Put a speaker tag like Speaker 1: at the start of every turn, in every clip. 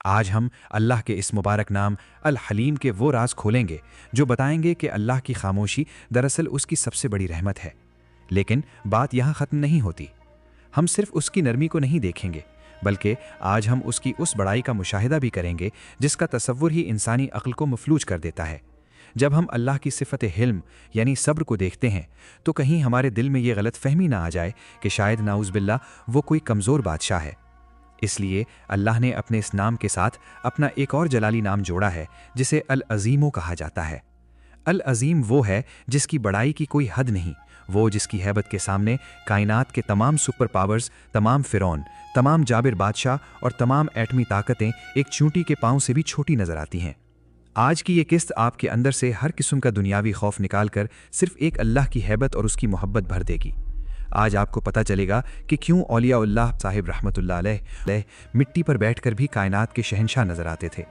Speaker 1: آج ہم اللہ کے اس مبارک نام الحلیم کے وہ راز کھولیں گے جو بتائیں گے کہ اللہ کی خاموشی دراصل اس کی سب سے بڑی رحمت ہے۔ لیکن بات یہاں ختم نہیں ہوتی۔ ہم صرف اس کی نرمی کو نہیں دیکھیں گے، بلکہ آج ہم اس کی اس بڑائی کا مشاہدہ بھی کریں گے جس کا تصور ہی انسانی عقل کو مفلوج کر دیتا ہے۔ جب ہم اللہ کی صفت حلم یعنی صبر کو دیکھتے ہیں تو کہیں ہمارے دل میں یہ غلط فہمی نہ آ جائے کہ شاید نعوذ باللہ وہ کوئی کمزور بادشاہ ہے۔ اس لیے اللہ نے اپنے اس نام کے ساتھ اپنا ایک اور جلالی نام جوڑا ہے جسے العظیم کہا جاتا ہے۔ العظیم وہ ہے جس کی بڑائی کی کوئی حد نہیں، وہ جس کی ہیبت کے سامنے کائنات کے تمام سپر پاورز، تمام فرعون، تمام جابر بادشاہ اور تمام ایٹمی طاقتیں ایک چونٹی کے پاؤں سے بھی چھوٹی نظر آتی ہیں۔ آج کی یہ قسط آپ کے اندر سے ہر قسم کا دنیاوی خوف نکال کر صرف ایک اللہ کی ہیبت اور اس کی محبت بھر دے گی۔ آج آپ کو پتہ چلے گا کہ کیوں اولیاء اللہ صاحب رحمۃ اللہ علیہ مٹی پر بیٹھ کر بھی کائنات کے شہنشاہ نظر آتے تھے،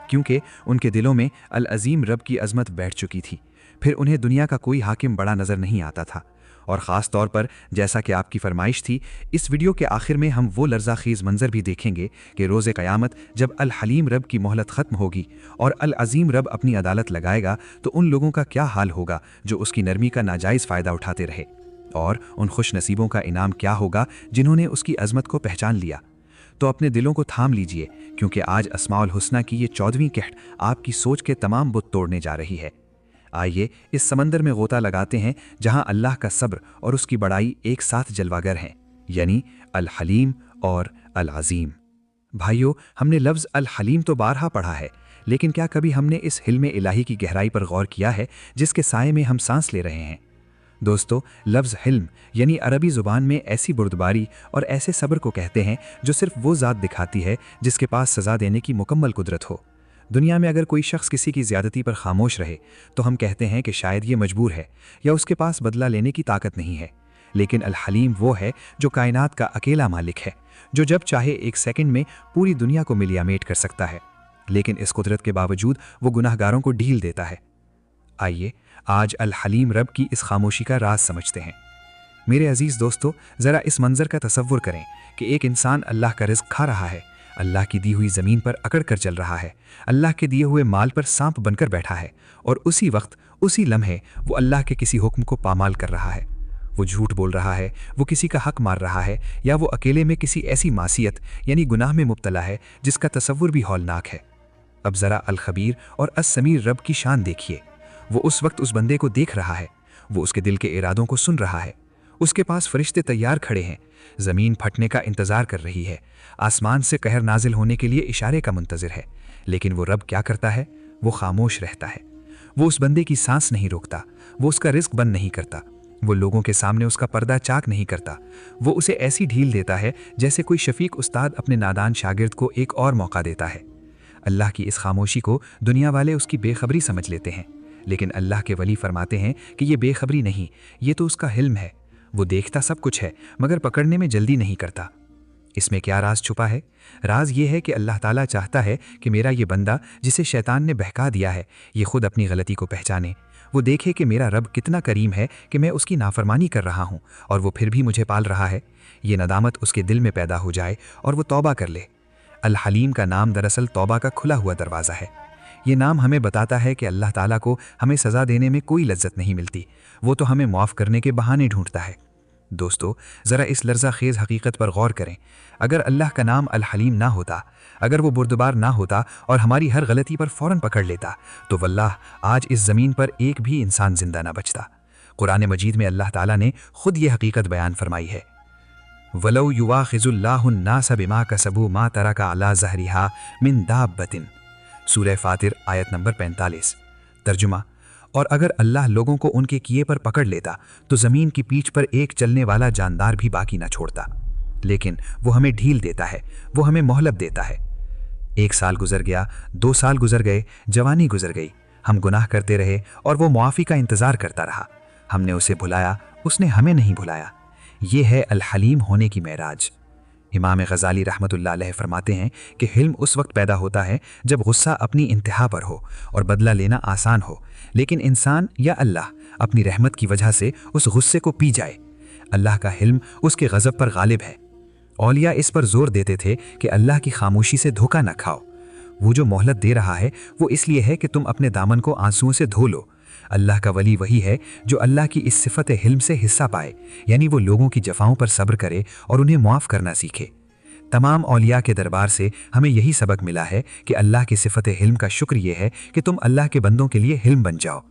Speaker 1: کیونکہ ان کے دلوں میں العظیم رب کی عظمت بیٹھ چکی تھی۔ پھر انہیں دنیا کا کوئی حاکم بڑا نظر نہیں آتا تھا۔ اور خاص طور پر جیسا کہ آپ کی فرمائش تھی، اس ویڈیو کے آخر میں ہم وہ لرزہ خیز منظر بھی دیکھیں گے کہ روز قیامت جب الحلیم رب کی مہلت ختم ہوگی اور العظیم رب اپنی عدالت لگائے گا تو ان لوگوں کا کیا حال ہوگا جو اس کی نرمی کا ناجائز فائدہ اٹھاتے رہے، اور ان خوش نصیبوں کا انعام کیا ہوگا جنہوں نے اس کی عظمت کو پہچان لیا۔ تو اپنے دلوں کو تھام لیجئے، کیونکہ آج اسماء الحسنہ کی یہ 14ویں قحط آپ کی سوچ کے تمام بت توڑنے جا رہی ہے۔ آئیے اس سمندر میں غوطہ لگاتے ہیں جہاں اللہ کا صبر اور اس کی بڑائی ایک ساتھ جلواگر ہیں، یعنی الحلیم اور العظیم۔ بھائیو، ہم نے لفظ الحلیم تو بارہا پڑھا ہے، لیکن کیا کبھی ہم نے اس حلم الہی کی گہرائی پر غور کیا ہے جس کے سائے میں ہم سانس لے رہے ہیں؟ دوستو، لفظ حلم یعنی عربی زبان میں ایسی بردباری اور ایسے صبر کو کہتے ہیں جو صرف وہ ذات دکھاتی ہے جس کے پاس سزا دینے کی مکمل قدرت ہو۔ دنیا میں اگر کوئی شخص کسی کی زیادتی پر خاموش رہے تو ہم کہتے ہیں کہ شاید یہ مجبور ہے یا اس کے پاس بدلہ لینے کی طاقت نہیں ہے، لیکن الحلیم وہ ہے جو کائنات کا اکیلا مالک ہے، جو جب چاہے ایک سیکنڈ میں پوری دنیا کو ملیا میٹ کر سکتا ہے، لیکن اس قدرت کے باوجود وہ گناہگاروں کو ڈھیل دیتا ہے۔ آئیے آج الحلیم رب کی اس خاموشی کا راز سمجھتے ہیں۔ میرے عزیز دوستو، ذرا اس منظر کا تصور کریں کہ ایک انسان اللہ کا رزق کھا رہا ہے، اللہ کی دی ہوئی زمین پر اکڑ کر چل رہا ہے، اللہ کے دیے ہوئے مال پر سانپ بن کر بیٹھا ہے، اور اسی وقت اسی لمحے وہ اللہ کے کسی حکم کو پامال کر رہا ہے۔ وہ جھوٹ بول رہا ہے، وہ کسی کا حق مار رہا ہے، یا وہ اکیلے میں کسی ایسی معصیت یعنی گناہ میں مبتلا ہے جس کا تصور بھی ہولناک ہے۔ اب ذرا الخبیر اور السمیع رب کی شان دیکھیے۔ وہ اس وقت اس بندے کو دیکھ رہا ہے، وہ اس کے دل کے ارادوں کو سن رہا ہے۔ اس کے پاس فرشتے تیار کھڑے ہیں، زمین پھٹنے کا انتظار کر رہی ہے، آسمان سے قہر نازل ہونے کے لیے اشارے کا منتظر ہے، لیکن وہ رب کیا کرتا ہے؟ وہ خاموش رہتا ہے۔ وہ اس بندے کی سانس نہیں روکتا، وہ اس کا رزق بند نہیں کرتا، وہ لوگوں کے سامنے اس کا پردہ چاک نہیں کرتا، وہ اسے ایسی ڈھیل دیتا ہے جیسے کوئی شفیق استاد اپنے نادان شاگرد کو ایک اور موقع دیتا ہے۔ اللہ کی اس خاموشی کو دنیا والے اس کی بے خبری سمجھ لیتے ہیں، لیکن اللہ کے ولی فرماتے ہیں کہ یہ بے خبری نہیں، یہ تو اس کا حلم ہے۔ وہ دیکھتا سب کچھ ہے مگر پکڑنے میں جلدی نہیں کرتا۔ اس میں کیا راز چھپا ہے؟ راز یہ ہے کہ اللہ تعالیٰ چاہتا ہے کہ میرا یہ بندہ جسے شیطان نے بہکا دیا ہے یہ خود اپنی غلطی کو پہچانے، وہ دیکھے کہ میرا رب کتنا کریم ہے کہ میں اس کی نافرمانی کر رہا ہوں اور وہ پھر بھی مجھے پال رہا ہے۔ یہ ندامت اس کے دل میں پیدا ہو جائے اور وہ توبہ کر لے۔ الحلیم کا نام دراصل توبہ کا کھلا ہوا دروازہ ہے۔ یہ نام ہمیں بتاتا ہے کہ اللہ تعالیٰ کو ہمیں سزا دینے میں کوئی لذت نہیں ملتی، وہ تو ہمیں معاف کرنے کے بہانے ڈھونڈتا ہے۔ دوستو، ذرا اس لرزہ خیز حقیقت پر غور کریں۔ اگر اللہ کا نام الحلیم نہ ہوتا، اگر وہ بردبار نہ ہوتا اور ہماری ہر غلطی پر فوراً پکڑ لیتا تو واللہ آج اس زمین پر ایک بھی انسان زندہ نہ بچتا۔ قرآن مجید میں اللہ تعالیٰ نے خود یہ حقیقت بیان فرمائی ہے، وَلَوْ يُوَاخِذُ اللَّهُ النَّاسَ بِمَا كَسَبُوا مَا تَرَكَ عَلَى ظَهْرِهَا مِن دَابَّةٍ، سورہ فاطر آیت نمبر 45۔ ترجمہ: اور اگر اللہ لوگوں کو ان کے کیے پر پکڑ لیتا تو زمین کی پیٹھ پر ایک چلنے والا جاندار بھی باقی نہ چھوڑتا، لیکن وہ ہمیں ڈھیل دیتا ہے، وہ ہمیں مہلت دیتا ہے۔ 1 سال گزر گیا، 2 سال گزر گئے، جوانی گزر گئی، ہم گناہ کرتے رہے اور وہ معافی کا انتظار کرتا رہا۔ ہم نے اسے بھلایا، اس نے ہمیں نہیں بھلایا۔ یہ ہے الحلیم ہونے کی معراج۔ امام غزالی رحمۃ اللہ علیہ فرماتے ہیں کہ حلم اس وقت پیدا ہوتا ہے جب غصہ اپنی انتہا پر ہو اور بدلہ لینا آسان ہو، لیکن انسان یا اللہ اپنی رحمت کی وجہ سے اس غصے کو پی جائے۔ اللہ کا حلم اس کے غضب پر غالب ہے۔ اولیاء اس پر زور دیتے تھے کہ اللہ کی خاموشی سے دھوکہ نہ کھاؤ، वो जो मोहलत दे रहा है वो इसलिए है कि तुम अपने दामन को आंसुओं से धो लो। अल्लाह का वली वही है जो अल्लाह की इस सिफत हिल्म से हिस्सा पाए, यानी वो लोगों की जफाओं पर सब्र करे और उन्हें मुआफ़ करना सीखे। तमाम औलिया के दरबार से हमें यही सबक मिला है कि अल्लाह की सिफत हिल्म का शुक्र ये है कि तुम अल्लाह के बंदों के लिए हिल्म बन जाओ।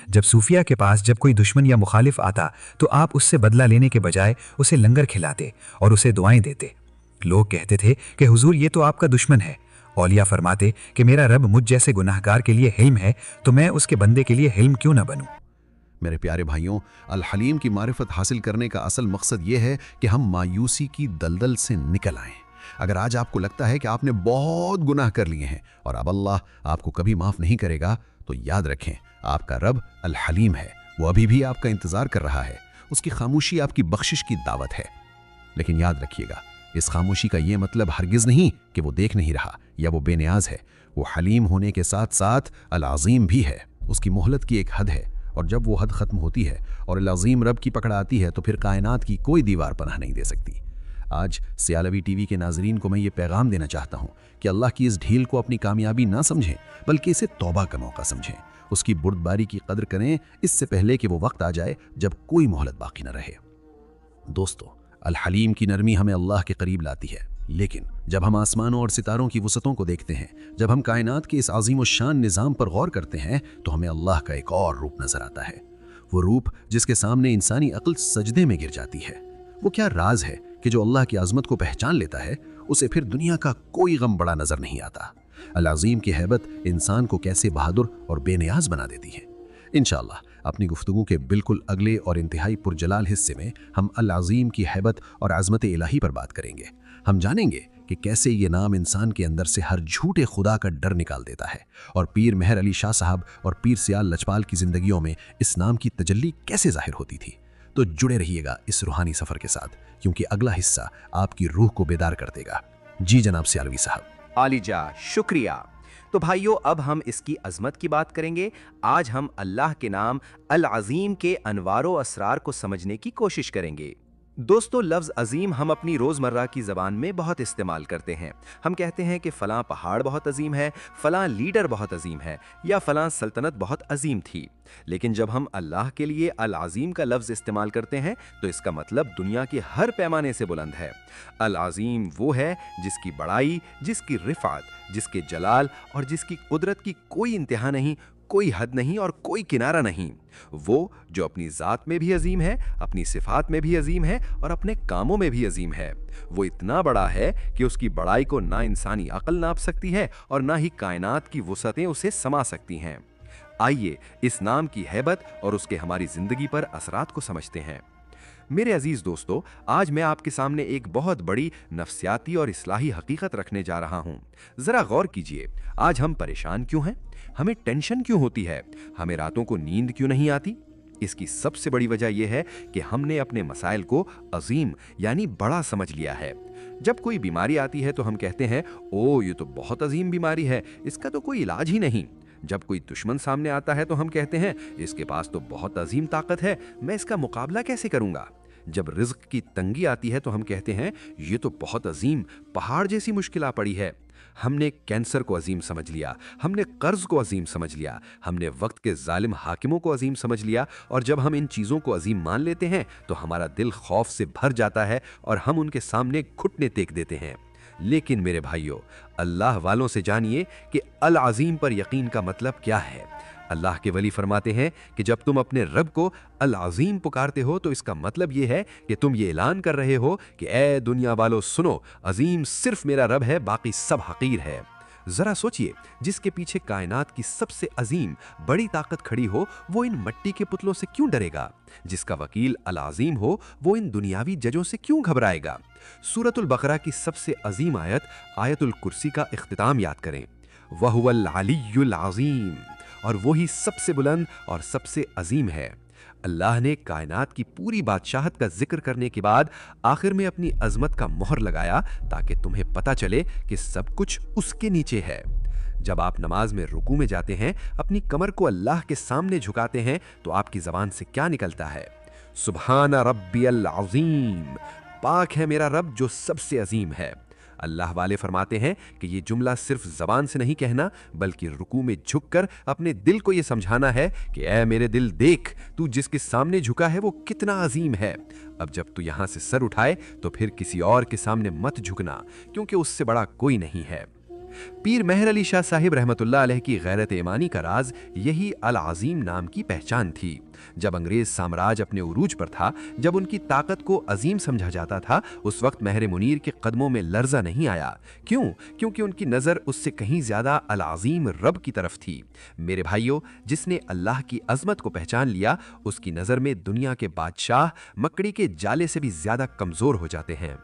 Speaker 1: जब सूफिया के पास जब कोई दुश्मन या मुखालिफ आता तो आप उससे बदला लेने के बजाय उसे लंगर खिलाते और उसे दुआएं देते। लोग कहते थे कि हुजूर ये तो आपका दुश्मन है। औलिया फरमाते कि मेरा रब मुझ जैसे गुनाहगार के लिए हिल्म है, तो मैं उसके बंदे के लिए हिल्म क्यों ना बनूं।
Speaker 2: मेरे प्यारे भाइयों, अल हलीम की मारिफत हासिल करने का असल मकसद ये है कि हम मायूसी की दलदल से निकल आएं। अगर आज आपको लगता है कि आपने बहुत गुनाह कर लिए हैं और अब अल्लाह आपको कभी माफ़ नहीं करेगा, तो याद रखें आपका रब अल हलीम है। वो अभी भी आपका इंतज़ार कर रहा है। उसकी खामोशी आपकी बख्शिश की दावत है। लेकिन याद रखिएगा, इस खामोशी का ये मतलब हरगिज़ नहीं कि वो देख नहीं रहा या वो बेनियाज है। वो हलीम होने के साथ साथ अल अज़ीम भी है। उसकी मोहलत की एक हद है, और जब वो हद ख़त्म होती है और अल अज़ीम रब की पकड़ आती है तो फिर कायनात की कोई दीवार पनाह नहीं दे सकती। आज सियालवी टीवी के नाजरीन को मैं ये पैगाम देना चाहता हूँ कि अल्लाह की इस ढील को अपनी कामयाबी ना समझें, बल्कि इसे तौबा का मौका समझें। उसकी बुर्दबारी की कदर करें इससे पहले कि वो वक्त आ जाए जब कोई मोहलत बाकी न रहे। दोस्तों, अल हलीम की नरमी हमें अल्लाह के करीब लाती है, लेकिन जब हम आसमानों और सितारों की वसतों को देखते हैं, जब हम कायनात के इस अज़ीम व शान निज़ाम पर गौर करते हैं, तो हमें अल्लाह का एक और रूप नजर आता है। वो रूप जिसके सामने इंसानी अक्ल सजदे में गिर जाती है। वो क्या राज है कि जो अल्लाह की आज़मत को पहचान लेता है उसे फिर दुनिया का कोई गम बड़ा नजर नहीं आता। अल अज़ीम की हैबत इंसान को कैसे बहादुर और बेनियाज बना देती है। इंशाअल्लाह अपनी गुफ्तगू के बिल्कुल अगले और इंतहाई पुरजलाल हिस्से में हम अल अज़ीम की हैबत और आज़मत इलाही पर बात करेंगे। हम जानेंगे कि कैसे ये नाम इंसान के अंदर से हर झूठे खुदा का डर निकाल देता है, और पीर मेहर अली शाह साहब और पीर सियाल लजपाल की जिंदगियों में इस नाम की तजल्ली कैसे जाहिर होती थी। तो जुड़े रहिएगा इस रूहानी सफ़र के साथ, क्योंकि अगला हिस्सा आपकी रूह को बेदार कर देगा। जी जनाब सियालवी साहब।
Speaker 3: आलिजा, शुक्रिया। तो भाइयों, अब हम इसकी अजमत की बात करेंगे। आज हम अल्लाह के नाम अल अज़ीम के अनवारो असरार को समझने की कोशिश करेंगे। दोस्तों, लफ्ज़ अजीम हम अपनी रोज़मर्रा की ज़बान में बहुत इस्तेमाल करते हैं। हम कहते हैं कि फ़लाँ पहाड़ बहुत अजीम है, फ़लाँ लीडर बहुत अजीम है, या फ़लाँ सल्तनत बहुत अजीम थी। लेकिन जब हम अल्लाह के लिए अल अज़ीम का लफ्ज़ इस्तेमाल करते हैं तो इसका मतलब दुनिया के हर पैमाने से बुलंद है। अल अज़ीम वो है जिसकी बड़ाई, जिसकी रिफ़ात, जिसके जलाल और जिसकी कुदरत की कोई इंतहा नहीं, कोई हद नहीं और कोई किनारा नहीं। वो जो अपनी ज़ात में भी अजीम है, अपनी सिफात में भी अजीम है और अपने कामों में भी अजीम है। वो इतना बड़ा है कि उसकी बड़ाई को ना इंसानी अक्ल नाप सकती है और ना ही कायनात की वुसअतें उसे समा सकती हैं। आइए इस नाम की हैबत और उसके हमारी ज़िंदगी पर असरात को समझते हैं। मेरे अजीज दोस्तों, आज मैं आपके सामने एक बहुत बड़ी नफ्सियाती और इस्लाही हकीकत रखने जा रहा हूं। जरा गौर कीजिए, आज हम परेशान क्यों हैं? हमें टेंशन क्यों होती है? हमें रातों को नींद क्यों नहीं आती? इसकी सबसे बड़ी वजह यह है कि हमने अपने मसाइल को अजीम यानी बड़ा समझ लिया है। जब कोई बीमारी आती है तो हम कहते हैं, ओ ये तो बहुत अजीम बीमारी है, इसका तो कोई इलाज ही नहीं। जब कोई दुश्मन सामने आता है तो हम कहते हैं, इसके पास तो बहुत अजीम ताकत है, मैं इसका मुकाबला कैसे करूंगा। जब रिज्क की तंगी आती है तो हम कहते हैं, ये तो बहुत अजीम पहाड़ जैसी मुश्किल आ पड़ी है। हमने कैंसर को अजीम समझ लिया, हमने कर्ज को अजीम समझ लिया, हमने वक्त के जालिम हाकिमों को अजीम समझ लिया, और जब हम इन चीज़ों को अजीम मान लेते हैं तो हमारा दिल खौफ से भर जाता है और हम उनके सामने घुटने टेक देते हैं। लेकिन मेरे भाइयों, अल्लाह वालों से जानिए कि अल अज़ीम पर यकीन का मतलब क्या है। अल्लाह के वली फरमाते हैं कि जब तुम अपने रब को अल अज़ीम पुकारते हो तो इसका मतलब ये है कि तुम ये ऐलान कर रहे हो कि ए दुनिया वालों सुनो, अज़ीम सिर्फ मेरा रब है, बाकी सब हकीर है। जरा सोचिए, जिसके पीछे कायनात की सबसे अजीम बड़ी ताकत खड़ी हो, वो इन मिट्टी के पुतलों से क्यों डरेगा? जिसका वकील अल अज़ीम हो, वो इन दुनियावी जजों से क्यों घबराएगा? सूरतुल बकरा की सबसे अजीम आयत आयतुल कुर्सी का इख्तिताम याद करें, वहुवल अलियुल अज़ीम, और वही सबसे बुलंद और सबसे अजीम है। अल्लाह ने कायनात की पूरी बादशाहत का जिक्र करने के बाद आखिर में अपनी अजमत का मोहर लगाया ताकि तुम्हें पता चले कि सब कुछ उसके नीचे है। जब आप नमाज में रुकू में जाते हैं, अपनी कमर को अल्लाह के सामने झुकाते हैं, तो आपकी जबान से क्या निकलता है? सुब्हाना रब्बियल अज़ीम, पाक है मेरा रब जो सबसे अजीम है। अल्लाह वाले फरमाते हैं कि ये जुमला सिर्फ जबान से नहीं कहना बल्कि रुकू में झुककर अपने दिल को ये समझाना है कि ऐ मेरे दिल देख, तू जिसके सामने झुका है वो कितना अजीम है। अब जब तू यहाँ से सर उठाए तो फिर किसी और के सामने मत झुकना, क्योंकि उससे बड़ा कोई नहीं है। पीर मेहर अली शाह साहिब रहमतुल्लाह अलैह की गैरत ईमानी का राज यही अल अजीम नाम की पहचान थी। जब अंग्रेज साम्राज्य अपने उरूज पर था, जब उनकी ताकत को अजीम समझा जाता था, उस वक्त महर मुनीर के कदमों में लर्जा नहीं आया। क्यों? क्योंकि उनकी नज़र उससे कहीं ज्यादा अल अजीम रब की तरफ थी। मेरे भाइयों, जिसने अल्लाह की अजमत को पहचान लिया, उसकी नज़र में दुनिया के बादशाह मकड़ी के जाले से भी ज्यादा कमजोर हो जाते हैं।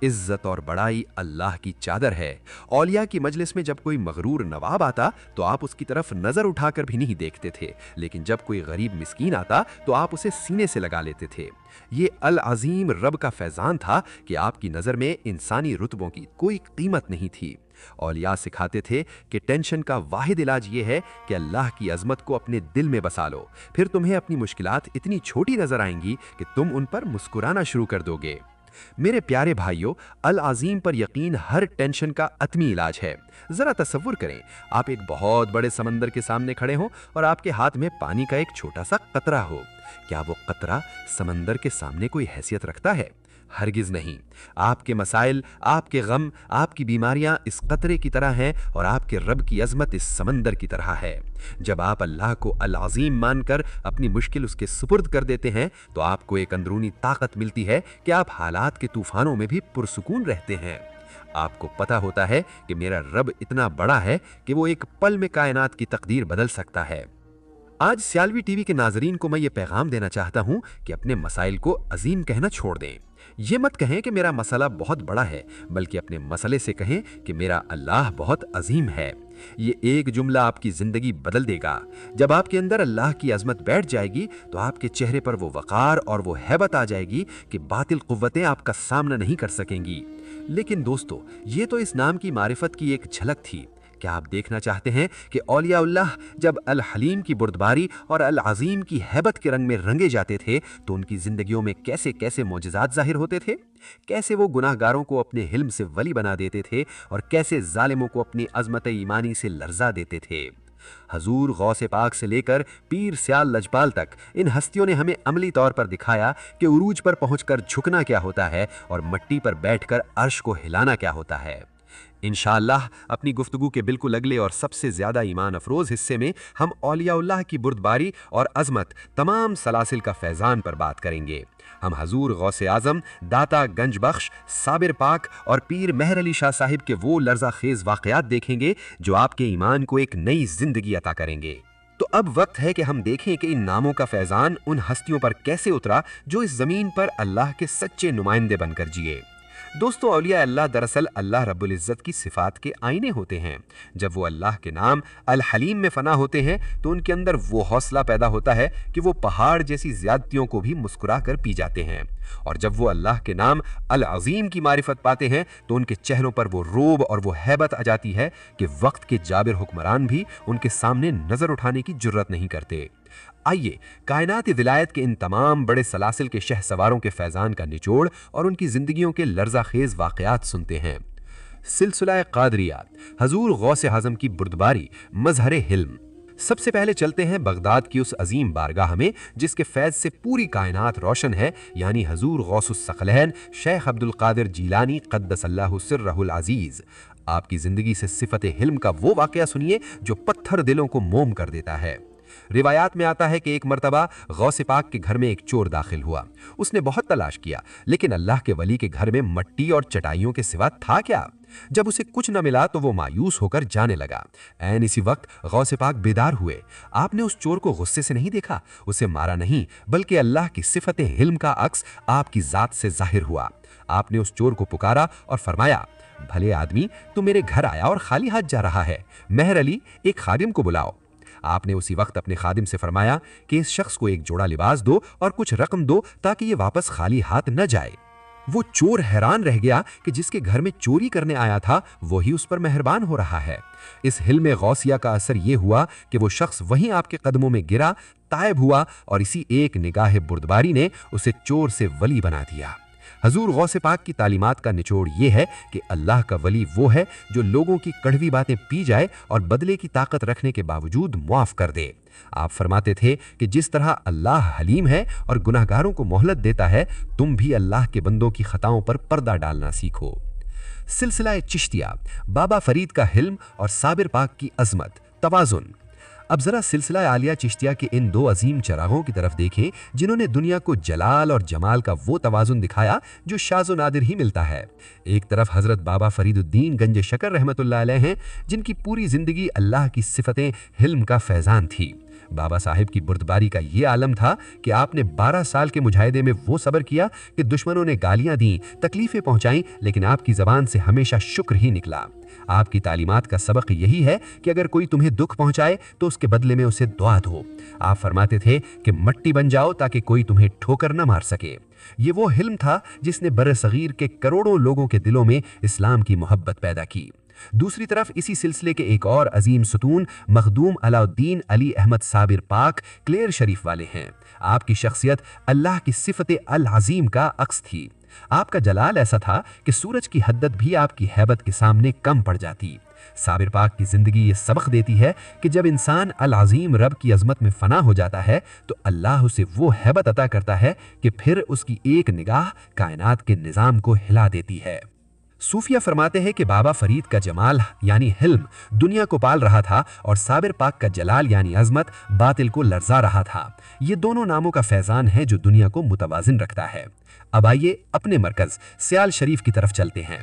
Speaker 3: इज्जत और बड़ाई अल्लाह की चादर है। औलिया की मजलिस में जब कोई मगरूर नवाब आता तो आप उसकी तरफ नजर उठाकर भी नहीं देखते थे, लेकिन जब कोई गरीब मिस्कीन आता तो आप उसे सीने से लगा लेते थे। ये अल अजीम रब का फैजान था कि आपकी नजर में इंसानी रुतबों की कोई कीमत नहीं थी। औलिया सिखाते थे कि टेंशन का वाहिद इलाज ये है कि अल्लाह की अजमत को अपने दिल में बसा लो, फिर तुम्हें अपनी मुश्किलात इतनी छोटी नजर आएंगी कि तुम उन पर मुस्कुराना शुरू कर दोगे। मेरे प्यारे भाइयों, अल अजीम पर यकीन हर टेंशन का अतमी इलाज है। जरा तसव्वुर करें, आप एक बहुत बड़े समंदर के सामने खड़े हों और आपके हाथ में पानी का एक छोटा सा कतरा हो। क्या वो कतरा समंदर के सामने कोई हैसियत रखता है? हरगिज नहीं। आपके मसाइल, आपके गम, आपकी बीमारियां इस कतरे की तरह हैं और आपके रब की अजमत इस समंदर की तरह है। जब आप अल्लाह को अल अजीम मानकर अपनी मुश्किल उसके सुपुर्द कर देते हैं तो आपको एक अंदरूनी ताकत मिलती है कि आप हालात के तूफानों में भी पुरसुकून रहते हैं। आपको पता होता है कि मेरा रब इतना बड़ा है कि वो एक पल में कायनात की तकदीर बदल सकता है। आज सियालवी टीवी के नाजरीन को मैं ये पैगाम देना चाहता हूँ कि अपने मसाइल को अजीम कहना छोड़ दें। ये मत कहें कि मेरा मसला बहुत बड़ा है, बल्कि अपने मसले से कहें कि मेरा अल्लाह बहुत अजीम है। ये एक जुमला आपकी जिंदगी बदल देगा। जब आपके अंदर अल्लाह की अजमत बैठ जाएगी तो आपके चेहरे पर वो वकार और वो हैबत आ जाएगी कि बातिल कुव्वतें आपका सामना नहीं कर सकेंगी। लेकिन दोस्तों, ये तो इस नाम की मारिफत की एक झलक थी। क्या आप देखना चाहते हैं कि औलियाउल्लाह जब अल हलीम की बुर्दबारी और अल अजीम की हैबत के रंग में रंगे जाते थे तो उनकी जिंदगियों में कैसे कैसे मौजज़ात जाहिर होते थे? कैसे वो गुनाहगारों को अपने हिल्म से वली बना देते थे और कैसे जालिमों को अपनी अजमत ईमानी से लर्जा देते थे। हजूर गौसे पाक से लेकर पीर स्याल लजपाल तक इन हस्तियों ने हमें अमली तौर पर दिखाया कि उरूज पर पहुंचकर झुकना क्या होता है और मट्टी पर बैठकर अर्श को हिलाना क्या होता है। इंशाअल्लाह अपनी गुफ्तगू के बिल्कुल अगले और सबसे ज्यादा ईमान अफरोज हिस्से में हम औलियाउल्लाह की बुर्दबारी और अजमत तमाम सलासिल का फैजान पर बात करेंगे। हम हजूर गौसे आजम, दाता गंज बख्श, साबिर पाक और पीर मेहर अली शाह साहिब के वो लर्जा खेज वाकयात देखेंगे जो आपके ईमान को एक नई जिंदगी अता करेंगे। तो अब वक्त है कि हम देखें कि इन नामों का फैजान उन हस्तियों पर कैसे उतरा जो इस जमीन पर अल्लाह के सच्चे नुमाइंदे बनकर जिए। दोस्तों, औलिया अल्लाह दरअसल अल्लाह रब्बुल इज़्ज़त की सिफात के आईने होते हैं। जब वो अल्लाह के नाम अल हलीम में फना होते हैं तो उनके अंदर वो हौसला पैदा होता है कि वो पहाड़ जैसी ज्यादतियों को भी मुस्कुरा कर पी जाते हैं। और जब वो अल्लाह के नाम अल अजीम की मारिफत पाते हैं तो उनके चेहरों पर वो रोब और वो हैबत आ जाती है कि वक्त के जाबिर हुक्मरान भी उनके सामने नजर उठाने की जुर्रत नहीं करते। आइए कायनात विलायत के इन तमाम बड़े सलासिल के शह सवारों के फैजान का निचोड़ और उनकी जिंदगियों के लर्जा खेज वाकयात सुनते हैं। सिलसिला कादरियात, हजूर गौसे आज़म की बुर्दबारी, मजहरे हिल्म। सबसे पहले चलते हैं बगदाद की उस अजीम बारगाह में जिसके फैज से पूरी कायनात रोशन है, यानी हजूर गौसुस सकलैन शेख अब्दुल कादिर जीलानी क़द्दसल्लाहु सिर्रहुल अज़ीज़। आपकी जिंदगी से सिफत हिल्म का वो वाकया सुनिए जो पत्थर दिलों को मोम कर देता है। रिवायात में आता है कि एक मर्तबा गौसे पाक के घर में एक चोर दाखिल हुआ। उसने बहुत तलाश किया, लेकिन अल्लाह के वली के घर में मट्टी और चटाइयों के सिवा था क्या? जब उसे कुछ न मिला तो वो मायूस होकर जाने लगा। ऐन इसी वक्त गौसे पाक बेदार हुए। आपने उस चोर को गुस्से से नहीं देखा, उसे मारा नहीं, बल्कि अल्लाह की सिफत हिल्म का अक्स आपकी जात से जाहिर हुआ। आपने उस चोर को पुकारा और फरमाया, भले आदमी, तू मेरे घर आया और खाली हाथ जा रहा है। मेहर अली, एक खादिम को बुलाओ। आपने उसी वक्त अपने खादिम से फरमाया कि इस शख्स को एक जोड़ा लिबास दो और कुछ रकम दो ताकि ये वापस खाली हाथ न जाए। वो चोर हैरान रह गया कि जिसके घर में चोरी करने आया था वही उस पर मेहरबान हो रहा है। इस हिल्म गौसिया का असर ये हुआ कि वो शख्स वहीं आपके कदमों में गिरा, तायब हुआ और इसी एक निगाह बुर्दबारी ने उसे चोर से वली बना दिया।
Speaker 4: حضور غوث پاک کی تعلیمات کا نچوڑ یہ ہے کہ اللہ کا ولی وہ ہے جو لوگوں کی کڑوی باتیں پی جائے اور بدلے کی طاقت رکھنے کے باوجود معاف کر دے۔ آپ فرماتے تھے کہ جس طرح اللہ حلیم ہے اور گناہگاروں کو مہلت دیتا ہے، تم بھی اللہ کے بندوں کی خطاؤں پر پردہ ڈالنا سیکھو۔ سلسلہ چشتیہ، بابا فرید کا حلم اور صابر پاک کی عظمت، توازن۔ اب ذرا سلسلہ عالیہ چشتیہ کے ان دو عظیم چراغوں کی طرف دیکھیں جنہوں نے دنیا کو جلال اور جمال کا وہ توازن دکھایا جو شاذ و نادر ہی ملتا ہے۔ ایک طرف حضرت بابا فرید الدین گنج شکر رحمۃ اللہ علیہ ہیں، جن کی پوری زندگی اللہ کی صفتیں حلم کا فیضان تھی۔ بابا صاحب کی بردباری کا یہ عالم تھا کہ آپ نے 12 سال کے مجاہدے میں وہ صبر کیا کہ دشمنوں نے گالیاں دیں، تکلیفیں پہنچائیں، لیکن آپ کی زبان سے ہمیشہ شکر ہی نکلا۔ آپ کی تعلیمات کا سبق یہی ہے کہ اگر کوئی تمہیں دکھ پہنچائے تو اس کے بدلے میں اسے دعا دو۔ آپ فرماتے تھے کہ مٹی بن جاؤ تاکہ کوئی تمہیں ٹھوکر نہ مار سکے۔ یہ وہ حلم تھا جس نے بر صغیر کے کروڑوں لوگوں کے دلوں میں اسلام کی محبت پیدا کی۔ دوسری طرف اسی سلسلے کے ایک اور عظیم ستون مخدوم علاء الدین علی احمد صابر پاک کلیر شریف والے ہیں۔ آپ کی شخصیت اللہ کی صفت العظیم کا عکس تھی۔ آپ کا جلال ایسا تھا کہ سورج کی حدت بھی آپ کی ہیبت کے سامنے کم پڑ جاتی۔ صابر پاک کی زندگی یہ سبق دیتی ہے کہ جب انسان العظیم رب کی عظمت میں فنا ہو جاتا ہے تو اللہ اسے وہ ہیبت عطا کرتا ہے کہ پھر اس کی ایک نگاہ کائنات کے نظام کو ہلا دیتی ہے۔ صوفیہ فرماتے ہیں کہ بابا فرید کا جمال یعنی حلم دنیا کو پال رہا تھا اور صابر پاک کا جلال یعنی عظمت باطل کو لرزا رہا تھا۔ یہ دونوں ناموں کا فیضان ہے جو دنیا کو متوازن رکھتا ہے۔ اب آئیے اپنے مرکز سیال شریف کی طرف چلتے ہیں۔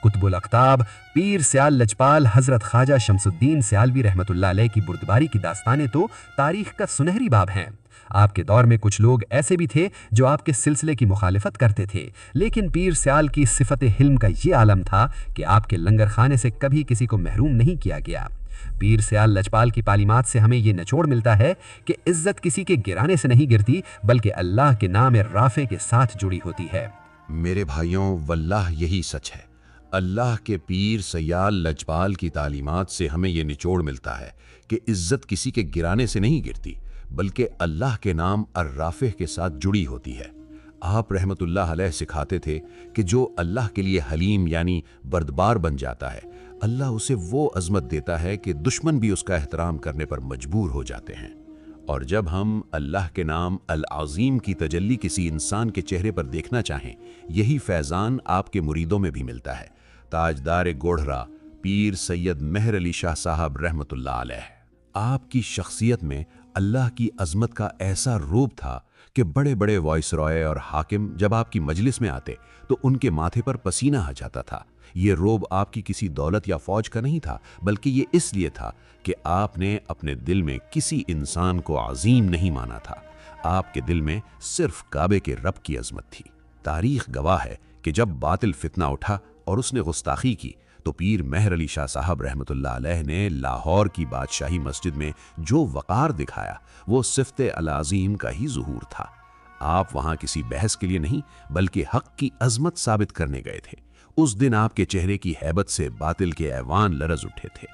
Speaker 4: قطب الاقطاب پیر سیال لجپال حضرت خواجہ شمس الدین سیالوی رحمۃ اللہ علیہ کی بردباری کی داستانیں تو تاریخ کا سنہری باب ہیں۔ آپ کے دور میں کچھ لوگ ایسے بھی تھے جو آپ کے سلسلے کی مخالفت کرتے تھے، لیکن پیر سیال کی صفت حلم کا یہ عالم تھا کہ آپ کے لنگر خانے سے کبھی کسی کو محروم نہیں کیا گیا۔ پیر سیال لجپال کی تعلیمات سے ہمیں یہ نچوڑ ملتا ہے کہ عزت کسی کے گرانے سے نہیں گرتی بلکہ اللہ کے نام رافع کے ساتھ جڑی ہوتی ہے۔
Speaker 2: میرے بھائیوں، واللہ یہی سچ ہے۔ اللہ کے پیر سیال لجپال کی تعلیمات سے ہمیں یہ نچوڑ ملتا ہے کہ عزت کسی کے گرانے سے نہیں گرتی بلکہ اللہ کے نام الرافع کے ساتھ جڑی ہوتی ہے۔ آپ رحمت اللہ علیہ سکھاتے تھے کہ جو اللہ کے لیے حلیم یعنی بردبار بن جاتا ہے، اللہ اسے وہ عظمت دیتا ہے کہ دشمن بھی اس کا احترام کرنے پر مجبور ہو جاتے ہیں۔ اور جب ہم اللہ کے نام العظیم کی تجلی کسی انسان کے چہرے پر دیکھنا چاہیں، یہی فیضان آپ کے مریدوں میں بھی ملتا ہے۔ تاجدار گوڑھرا پیر سید مہر علی شاہ صاحب رحمت اللہ علیہ، آپ کی شخصیت میں اللہ کی عظمت کا ایسا روپ تھا کہ بڑے بڑے وائس رائے اور حاکم جب آپ کی مجلس میں آتے تو ان کے ماتھے پر پسینہ آ جاتا تھا۔ یہ روب آپ کی کسی دولت یا فوج کا نہیں تھا بلکہ یہ اس لیے تھا کہ آپ نے اپنے دل میں کسی انسان کو عظیم نہیں مانا تھا۔ آپ کے دل میں صرف کعبے کے رب کی عظمت تھی۔ تاریخ گواہ ہے کہ جب باطل فتنہ اٹھا اور اس نے گستاخی کی تو پیر مہر علی شاہ صاحب رحمت اللہ علیہ نے لاہور کی بادشاہی مسجد میں جو وقار دکھایا وہ صفت العظیم کا ہی ظہور تھا۔ آپ وہاں کسی بحث کے لیے نہیں بلکہ حق کی عظمت ثابت کرنے گئے تھے۔ اس دن آپ کے چہرے کی ہیبت سے باطل کے ایوان لرز اٹھے تھے۔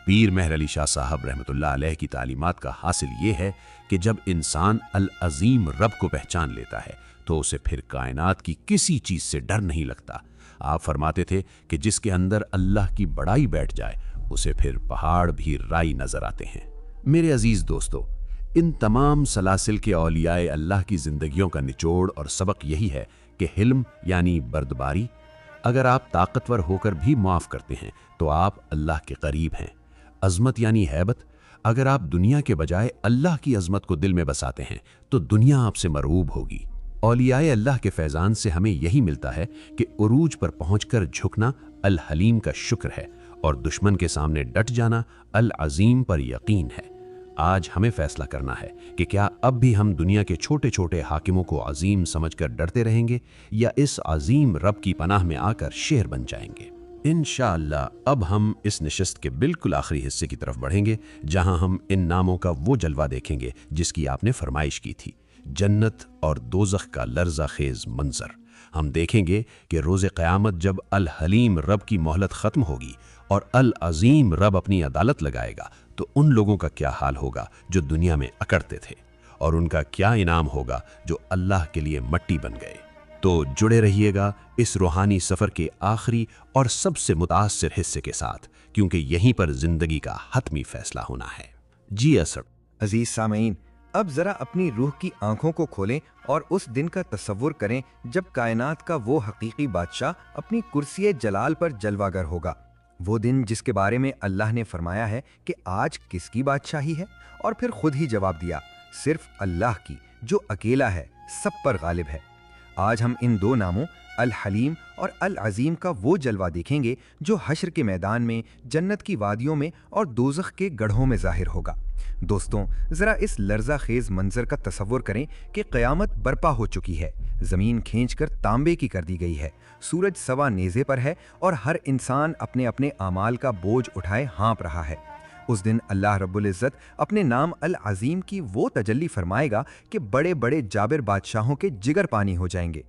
Speaker 2: پیر مہر علی شاہ صاحب رحمت اللہ علیہ کی تعلیمات کا حاصل یہ ہے کہ جب انسان العظیم رب کو پہچان لیتا ہے تو اسے پھر کائنات کی کسی چیز سے ڈر نہیں لگتا۔ آپ فرماتے تھے کہ جس کے اندر اللہ کی بڑائی بیٹھ جائے اسے پھر پہاڑ بھی رائی نظر آتے ہیں۔ میرے عزیز دوستو، ان تمام سلاسل کے اولیاء اللہ کی زندگیوں کا نچوڑ اور سبق یہی ہے کہ حلم یعنی بردباری۔ اگر آپ طاقتور ہو کر بھی معاف کرتے ہیں تو آپ اللہ کے قریب ہیں۔ عظمت یعنی ہیبت، اگر آپ دنیا کے بجائے اللہ کی عظمت کو دل میں بساتے ہیں تو دنیا آپ سے مرعوب ہوگی۔ اولیاء اللہ کے فیضان سے ہمیں یہی ملتا ہے کہ عروج پر پہنچ کر جھکنا الحلیم کا شکر ہے اور دشمن کے سامنے ڈٹ جانا العظیم پر یقین ہے۔ آج ہمیں فیصلہ کرنا ہے کہ کیا اب بھی ہم دنیا کے چھوٹے چھوٹے حاکموں کو عظیم سمجھ کر ڈرتے رہیں گے یا اس عظیم رب کی پناہ میں آ کر شیر بن جائیں گے۔ انشاءاللہ اب ہم اس نشست کے بالکل آخری حصے کی طرف بڑھیں گے جہاں ہم ان ناموں کا وہ جلوہ دیکھیں گے جس کی آپ نے فرمائش کی تھی، جنت اور دوزخ کا لرزہ خیز منظر۔ ہم دیکھیں گے کہ روز قیامت جب الحلیم رب کی مہلت ختم ہوگی اور العظیم رب اپنی عدالت لگائے گا تو ان لوگوں کا کیا حال ہوگا جو دنیا میں اکڑتے تھے، اور ان کا کیا انعام ہوگا جو اللہ کے لیے مٹی بن گئے۔ तो जुड़े रहिएगा इस रूहानी सफ़र के आखिरी और सबसे मुतासिर हिस्से के साथ, क्योंकि यहीं पर ज़िंदगी का हतमी फैसला होना है। जी असर।
Speaker 5: अजीज सामईन, अब जरा अपनी रूह की आंखों को खोलें और उस दिन का तसव्वुर करें जब कायनात का वो हकीकी बादशाह अपनी कुर्सी जलाल पर जलवागर होगा। वो दिन जिसके बारे में अल्लाह ने फरमाया है कि आज किसकी बादशाही है, और फिर खुद ही जवाब दिया, सिर्फ अल्लाह की, जो अकेला है, सब पर गालिब है। आज हम इन दो नामों अल हलीम और अल अजीम का वो जलवा देखेंगे जो हश्र के मैदान में, जन्नत की वादियों में और दोज़ख के गढ़ों में जाहिर होगा। दोस्तों, ज़रा इस लर्जा खेज मंजर का तसव्वुर करें कि क़यामत बर्पा हो चुकी है, ज़मीन खींचकर तांबे की कर दी गई है, सूरज सवा नेज़े पर है और हर इंसान अपने अपने आमाल का बोझ उठाए हाँप रहा है। उस दिन अल्लाह रब्बुल इज़्ज़त अपने नाम अल अज़ीम की वो तजल्ली फरमाएगा कि बड़े बड़े जाबिर बादशाहों के जिगर पानी हो जाएंगे।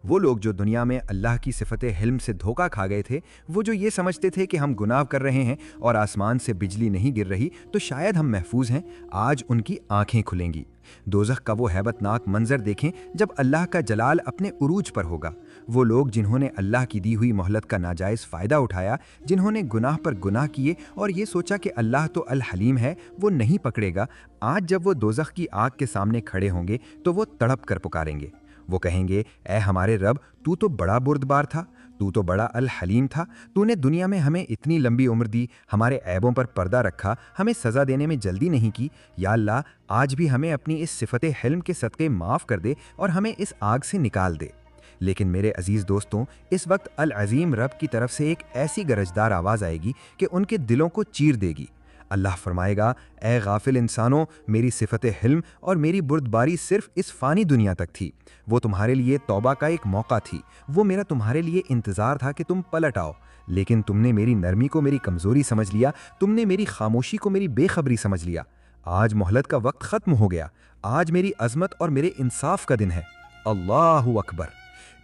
Speaker 5: वो लोग जो दुनिया में अल्लाह की सिफत हिल्म से धोखा खा गए थे, वो जो ये समझते थे कि हम गुनाह कर रहे हैं और आसमान से बिजली नहीं गिर रही तो शायद हम महफूज हैं, आज उनकी आंखें खुलेंगी। दोज़ख का वो हैबतनाक मंजर देखें जब अल्लाह का जलाल अपने उरूज पर होगा। वो लोग जिन्होंने अल्लाह की दी हुई मोहलत का नाजायज़ फ़ायदा उठाया, जिन्होंने गुनाह पर गुनाह किए और ये सोचा कि अल्लाह तो अल हलीम है, वो नहीं पकड़ेगा, आज जब वो दोज़ख की आग के सामने खड़े होंगे तो वो तड़प कर पुकारेंगे। वो कहेंगे, ए हमारे रब, तू तो बड़ा बुर्दबार था, तू तो बड़ा अल हलीम था, तूने दुनिया में हमें इतनी लंबी उम्र दी, हमारे ऐबों पर पर्दा रखा, हमें सज़ा देने में जल्दी नहीं की। या अल्लाह, आज भी हमें अपनी इस सिफत हिल्म के सदक़े माफ़ कर दे और हमें इस आग से निकाल दे। लेकिन मेरे अजीज़ दोस्तों, इस वक्त अल अज़ीम रब की तरफ से एक ऐसी गरजदार आवाज़ आएगी कि उनके दिलों को चीर देगी। अल्लाह फरमाएगा, ए गाफिल इंसानों, मेरी सिफत हिल्म और मेरी बुर्दबारी सिर्फ इस फ़ानी दुनिया तक थी। वो तुम्हारे लिए तौबा का एक मौका थी, वो मेरा तुम्हारे लिए इंतज़ार था कि तुम पलट आओ, लेकिन तुमने मेरी नरमी को मेरी कमज़ोरी समझ लिया, तुमने मेरी खामोशी को मेरी बेखबरी समझ लिया। आज मोहलत का वक्त ख़त्म हो गया, आज मेरी अज़मत और मेरे इंसाफ का दिन है। अल्लाहु अकबर।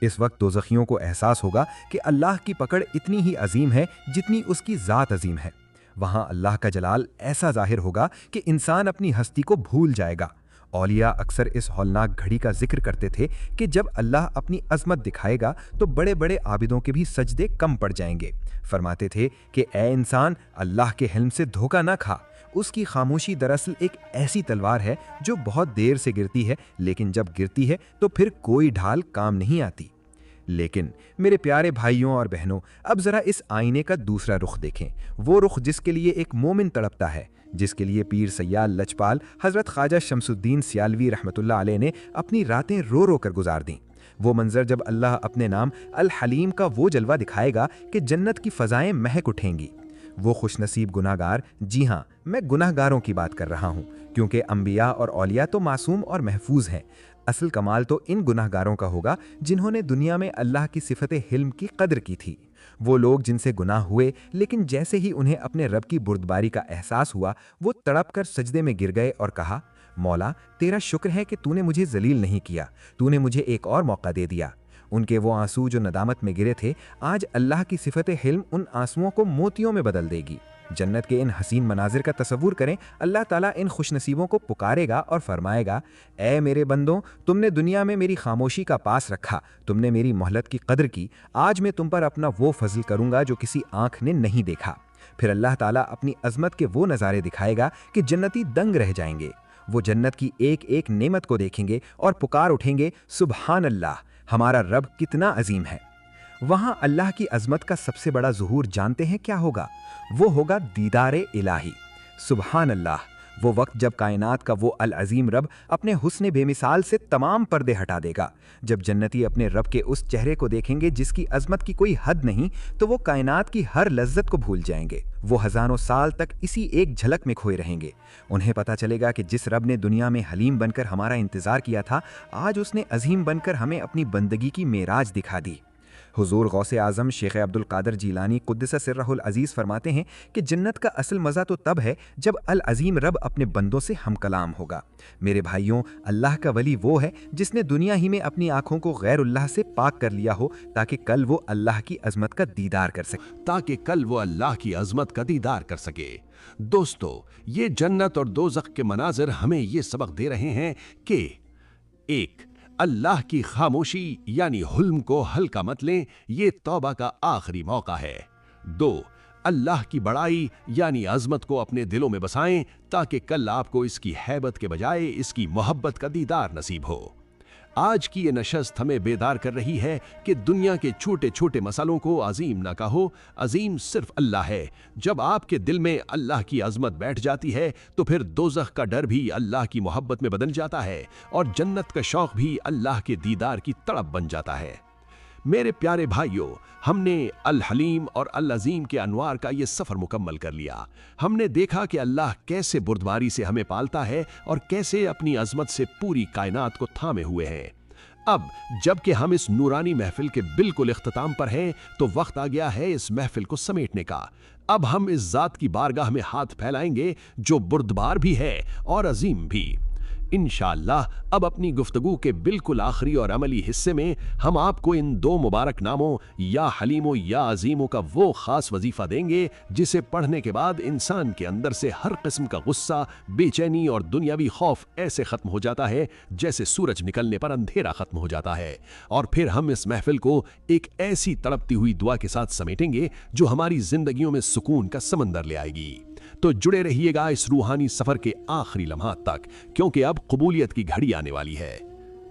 Speaker 5: इस वक्त दोज़खियों को एहसास होगा कि अल्लाह की पकड़ इतनी ही अजीम है जितनी उसकी ज़ात अजीम है। वहाँ अल्लाह का जलाल ऐसा जाहिर होगा कि इंसान अपनी हस्ती को भूल जाएगा। औलिया अक्सर इस हौलनाक घड़ी का जिक्र करते थे कि जब अल्लाह अपनी अज़मत दिखाएगा तो बड़े बड़े आबिदों के भी सजदे कम पड़ जाएंगे। फरमाते थे कि ए इंसान, अल्लाह के हिल्म से धोखा ना खा, उसकी खामोशी दरअसल एक ऐसी तलवार है जो बहुत देर से गिरती है, लेकिन जब गिरती है तो फिर कोई ढाल काम नहीं आती। लेकिन मेरे प्यारे भाइयों और बहनों, अब ज़रा इस आईने का दूसरा रुख देखें, वो रुख जिसके लिए एक मोमिन तड़पता है, जिसके लिए पीर सैयाद लचपाल हज़रत ख्वाजा शमसुद्दीन सियालवी रहमतुल्लाह अलैह ने अपनी रातें रो रो कर गुजार दी। वो मंजर जब अल्लाह अपने नाम अल हलीम का वो जलवा दिखाएगा कि जन्नत की फ़ज़ाएँ महक उठेंगी। वो खुशनसीब गुनाहगार, जी हाँ, मैं गुनाहगारों की बात कर रहा हूँ, क्योंकि अंबिया और औलिया तो मासूम और महफूज हैं। असल कमाल तो इन गुनाहगारों का होगा जिन्होंने दुनिया में अल्लाह की सिफत हिल्म की कदर की थी। वो लोग जिनसे गुनाह हुए, लेकिन जैसे ही उन्हें अपने रब की बुर्दबारी का एहसास हुआ, वो तड़प कर सजदे में गिर गए और कहा, मौला, तेरा शुक्र है कि तूने मुझे जलील नहीं किया, तूने मुझे एक और मौका दे दिया। उनके वो आंसू जो नदामत में गिरे थे, आज अल्लाह की सिफत हिल्म उन आंसुओं को मोतियों में बदल देगी। जन्नत के इन हसीन मनाजिर का तसव्वुर करें। अल्लाह ताला इन खुशनसीबों को पुकारेगा और फरमाएगा, ए मेरे बंदों, तुमने दुनिया में मेरी खामोशी का पास रखा, तुमने मेरी मोहलत की कदर की, आज मैं तुम पर अपना वो फजल करूंगा जो किसी आंख ने नहीं देखा। फिर अल्लाह ताला अपनी अजमत के वो नज़ारे दिखाएगा कि जन्नती दंग रह जाएंगे। वो जन्नत की एक एक नेमत को देखेंगे और पुकार उठेंगे, सुबहान अल्लाह, हमारा रब कितना अजीम है। वहाँ अल्लाह की अजमत का सबसे बड़ा ज़ुहूर जानते हैं क्या होगा? वो होगा दीदारे इलाही। सुबहान अल्लाह, वो वक्त जब कायनात का वो अल अजीम रब अपने हुस्न बेमिसाल से तमाम पर्दे हटा देगा। जब जन्नती अपने रब के उस चेहरे को देखेंगे जिसकी अजमत की कोई हद नहीं, तो वो कायनात की हर लज्जत को भूल जाएंगे। वो हज़ारों साल तक इसी एक झलक में खोए रहेंगे। उन्हें पता चलेगा कि जिस रब ने दुनिया में हलीम बनकर हमारा इंतज़ार किया था, आज उसने अजीम बनकर हमें अपनी बंदगी की मेराज दिखा दी। हुजूर गौसे आज़म शेख अब्दुल कादिर जीलानी कुद्दस सिर्रहुल अज़ीज़ फरमाते हैं कि जन्नत का असल मज़ा तो तब है जब अल अज़ीम रब अपने बंदों से हम कलाम होगा। मेरे भाइयों, अल्लाह का वली वो है जिसने दुनिया ही में अपनी आंखों को गैरुल्लाह से पाक कर लिया हो, ताकि कल वो अल्लाह की अज़मत का दीदार कर सके।
Speaker 2: दोस्तों, ये जन्नत और दोज़ख के मनाज़िर हमें ये सबक दे रहे हैं कि एक,
Speaker 6: अल्लाह की खामोशी यानी हुल्म को हल्का मत लें, ये तौबा का आखिरी मौका है। 2. अल्लाह की बड़ाई यानी अजमत को अपने दिलों में बसाएं ताकि कल आपको इसकी हैबत के बजाय इसकी मोहब्बत का दीदार नसीब हो। आज की ये नशस्त हमें बेदार कर रही है कि दुनिया के छोटे छोटे मसालों को अजीम ना कहो, अजीम सिर्फ अल्लाह है। जब आपके दिल में अल्लाह की अजमत बैठ जाती है तो फिर दोज़ख का डर भी अल्लाह की मोहब्बत में बदल जाता है और जन्नत का शौक भी अल्लाह के दीदार की तड़प बन जाता है। मेरे प्यारे भाइयों, हमने अल हलीम और अल अजीम के अनवार का ये सफ़र मुकम्मल कर लिया। हमने देखा कि अल्लाह कैसे बुर्दबारी से हमें पालता है और कैसे अपनी अजमत से पूरी कायनात को थामे हुए हैं। अब जबकि हम इस नूरानी महफिल के बिल्कुल इख्तिताम पर हैं, तो वक्त आ गया है इस महफिल को समेटने का। अब हम इस ज़ात की बारगाह में हाथ फैलाएंगे जो बुर्दबार भी है और अजीम भी। इंशाअल्लाह अब अपनी गुफ्तगू के बिल्कुल आखिरी और अमली हिस्से में हम आपको इन 2 मुबारक नामों या हलीमों या अजीमों का वो खास वजीफा देंगे जिसे पढ़ने के बाद इंसान के अंदर से हर किस्म का गुस्सा, बेचैनी और दुनियावी खौफ ऐसे खत्म हो जाता है जैसे सूरज निकलने पर अंधेरा खत्म हो जाता है। और फिर हम इस महफिल को एक ऐसी तड़पती हुई दुआ के साथ समेटेंगे जो हमारी जिंदगियों में सुकून का समंदर ले आएगी। तो जुड़े रहिएगा इस रूहानी सफर के आखिरी लम्हात तक, क्योंकि अब कबूलियत की घड़ी आने वाली है।